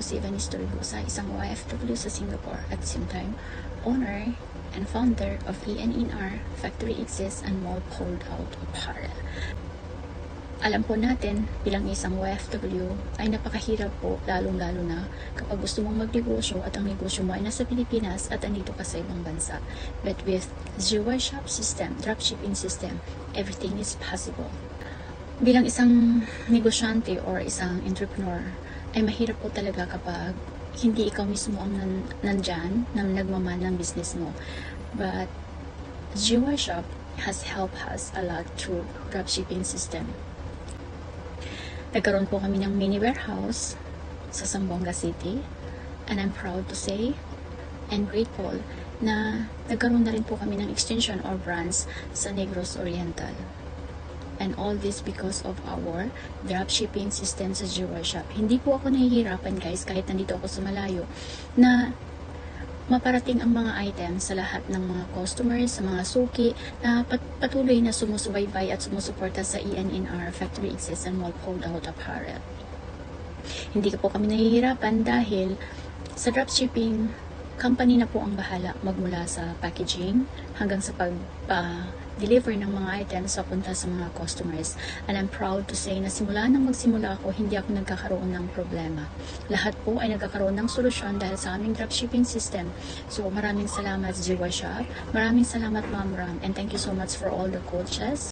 Sivan Istorigo sa isang OFW sa Singapore at same time, owner and founder of ENNR, Factory Exists and Mall Pulled Out Apparel. Alam po natin, bilang isang OFW, ay napakahirap po, lalong-lalo na kapag gusto mong magnegosyo at ang negosyo mo ay nasa Pilipinas at andito ka sa ibang bansa. But with Zero Shop system, dropshipping system, everything is possible. Bilang isang negosyante or isang entrepreneur, ay mahirap po talaga kapag hindi ikaw mismo ang nandyan na nagmaman ng business mo. But Zero Shop has helped us a lot through dropshipping system. Nagkaroon po kami ng mini warehouse sa Zamboanga City, and I'm proud to say and grateful na nagkaroon na rin po kami ng extension or branch sa Negros Oriental. And all this because of our dropshipping system sa Zero Shop. Hindi po ako nahihirapan guys kahit nandito ako sa malayo na maparating ang mga items sa lahat ng mga customers, sa mga suki na patuloy na sumusubaybay at sumusuporta sa ENNR, Factory Exists and Mall Pulled Out Apparel. Hindi po kami nahihirapan dahil sa dropshipping, company na po ang bahala magmula sa packaging hanggang sa pag-deliver ng mga items papunta sa mga customers. And I'm proud to say na simula nang magsimula ako, hindi ako nagkakaroon ng problema. Lahat po ay nagkakaroon ng solusyon dahil sa aming dropshipping system. So maraming salamat Zero Shop, maraming salamat Ma'am Ram, and thank you so much for all the coaches.